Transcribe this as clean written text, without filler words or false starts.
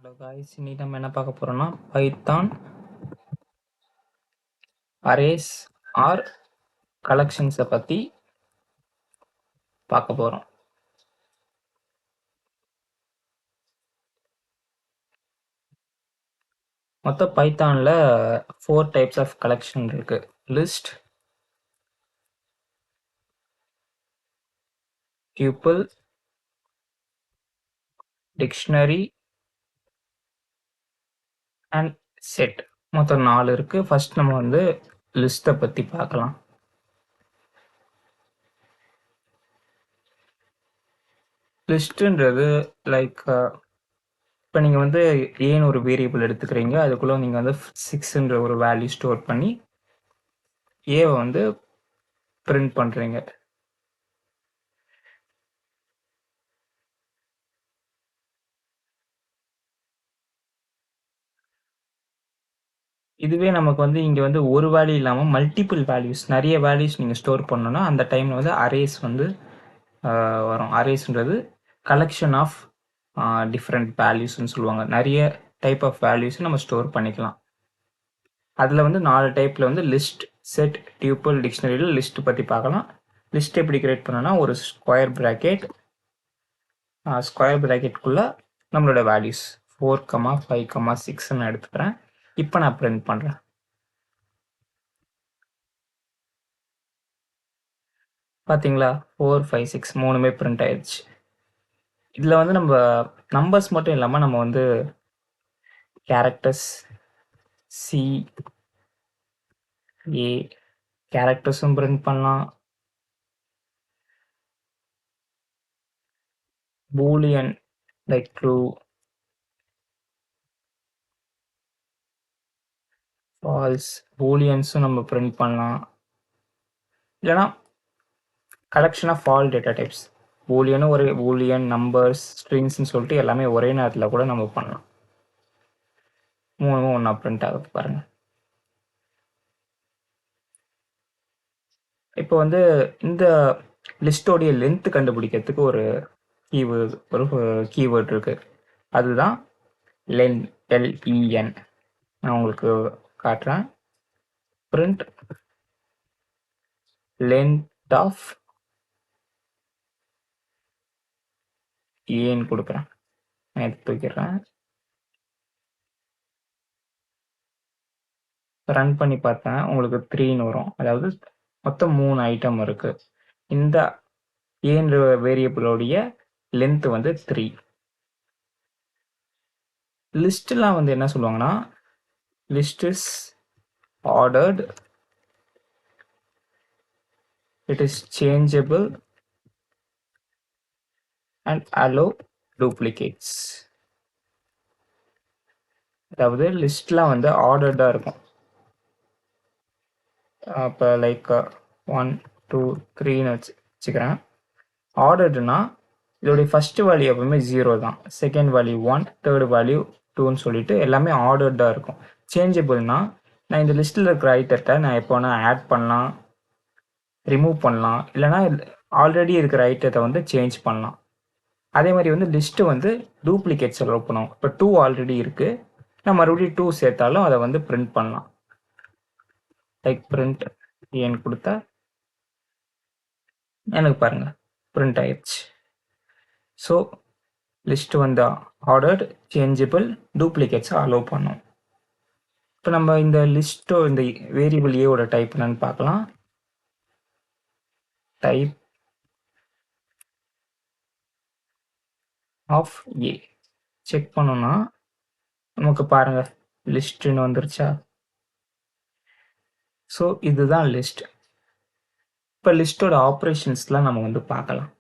Hello guys, இன்னைக்கு நம்ம என்ன பார்க்க போறோம்னா பைத்தான் அரேஸ் ஆர் கலெக்ஷன்ஸை பற்றி பார்க்க போகிறோம். மொத்தம் பைத்தானில் 4 டைப்ஸ் ஆஃப் கலெக்ஷன் இருக்கு. List, tuple, dictionary and set. மொத்தம் 4 இருக்கு. ஃபர்ஸ்ட் நம்ம வந்து லிஸ்ட்டை பற்றி பார்க்கலாம். லிஸ்ட்டுன்றது லைக் இப்போ நீங்கள் வந்து ஏன்னு ஒரு வேரியபிள் எடுத்துக்கிறீங்க, அதுக்குள்ளே நீங்கள் வந்து 6ன்ற ஒரு வேல்யூ ஸ்டோர் பண்ணி ஏவை வந்து பிரிண்ட் பண்ணுறீங்க. இதுவே நமக்கு வந்து இங்கே வந்து ஒரு வேல்யூ இல்லாமல் மல்டிபிள் வேல்யூஸ், நிறைய வேல்யூஸ் நீங்கள் ஸ்டோர் பண்ணணும்னா அந்த டைமில் வந்து அரேஸ் வந்து வரும். அரேஸ்ன்றது கலெக்ஷன் ஆஃப் டிஃப்ரெண்ட் வேல்யூஸ்ன்னு சொல்லுவாங்க. நிறைய டைப் ஆஃப் வேல்யூஸ் நம்ம ஸ்டோர் பண்ணிக்கலாம். அதில் வந்து 4 டைப்பில் வந்து லிஸ்ட், செட், டியூப்பிள், டிக்ஷனரியில் லிஸ்ட் பற்றி பார்க்கலாம். லிஸ்ட் எப்படி கிரியேட் பண்ணோன்னா ஒரு ஸ்கொயர் ப்ராக்கெட்குள்ளே நம்மளோட வேல்யூஸ் 4, 5, 6ன்னு எடுத்துக்கிறேன். இப்போ நான் பிரிண்ட் பண்ணுறேன். பார்த்தீங்களா, 4, 5, 6 மூணுமே பிரிண்ட் ஆயிடுச்சு. இதில் வந்து நம்ம நம்பர்ஸ் மட்டும் இல்லாமல் நம்ம வந்து கேரக்டர்ஸ், சி, ஏ கேரக்டர்ஸும் பிரிண்ட் பண்ணலாம். பூலியன் லைக் ட்ரூ, ஃபால்ஸ், பூலியன்ஸும் நம்ம பிரிண்ட் பண்ணலாம். இல்லைனா collection of all data types, பூலியனும் ஒரு பூலியன், நம்பர்ஸ், ஸ்ட்ரிங்ஸ்ன்னு சொல்லிட்டு எல்லாமே ஒரே நேரத்தில் கூட நம்ம பண்ணலாம். மூணுமும் ஒன்றா பிரிண்ட் ஆகுது பாருங்கள். இப்போ வந்து இந்த லிஸ்டோடைய லென்த் கண்டுபிடிக்கிறதுக்கு ஒரு கீவேர்ட் இருக்கு. அதுதான் லென், LEN. நான் உங்களுக்கு காட்டுறேன். பிரிண்ட் லென்த் ஆஃப் ஏன்னு கொடுக்குறேன். நான் எடுத்து தூக்கிடுறேன். ரன் பண்ணி பார்த்தேன், உங்களுக்கு 3ன்னு வரும். அதாவது மொத்தம் 3 ஐட்டம் இருக்கு. இந்த ஏன்ற வேரியபிளோடைய லென்த் வந்து 3. லிஸ்ட்லாம் வந்து என்ன சொல்லுவாங்கன்னா, list is ordered, it is changeable and allow duplicates. அதாவது லிஸ்ட்லாம் வந்து ஆர்டர்டாக இருக்கும். இப்போ லைக் 1, 2, 3ன்னு வச்சுக்கிறேன். ஆர்டர்டுனா இதோடைய ஃபர்ஸ்ட் வேல்யூ எப்பவுமே 0 தான், செகண்ட் வேல்யூ 1, தேர்ட் வேல்யூ 2ன்னு சொல்லிட்டு எல்லாமே ஆர்டர்டாக இருக்கும். சேஞ்சபிள்னா நான் இந்த லிஸ்ட்டில் இருக்கிற ஐட்டத்தை நான் எப்போ வேணால் ஆட் பண்ணலாம், ரிமூவ் பண்ணலாம், இல்லைனா ஆல்ரெடி இருக்கிற ஐட்டத்தை வந்து சேஞ்ச் பண்ணலாம். அதே மாதிரி வந்து லிஸ்ட்டு வந்து டூப்ளிகேட்ஸ் அலோவ் பண்ணுவோம். இப்போ 2 ஆல்ரெடி இருக்குது, நான் மறுபடியும் 2 சேர்த்தாலும் அதை வந்து பிரிண்ட் பண்ணலாம். லைக் பிரிண்ட் ஏன்னு கொடுத்தா எனக்கு பாருங்க பிரிண்ட் ஆயிடுச்சு. ஸோ லிஸ்ட் வந்து ஆர்டர்ட், சேஞ்சபிள், டூப்ளிகேட்ஸை அலோவ் பண்ணோம். இப்போ நம்ம இந்த லிஸ்ட்டோ இந்த வேரியபிள் ஏவோட டைப் என்னன்னு பார்க்கலாம். டைப் ஆஃப் ஏ செக் பண்ணோம்னா நமக்கு பாருங்க லிஸ்ட்னு வந்துருச்சா. ஸோ இதுதான் லிஸ்ட். இப்போ லிஸ்ட்டோட ஆப்ரேஷன்ஸ்லாம் நம்ம வந்து பார்க்கலாம்.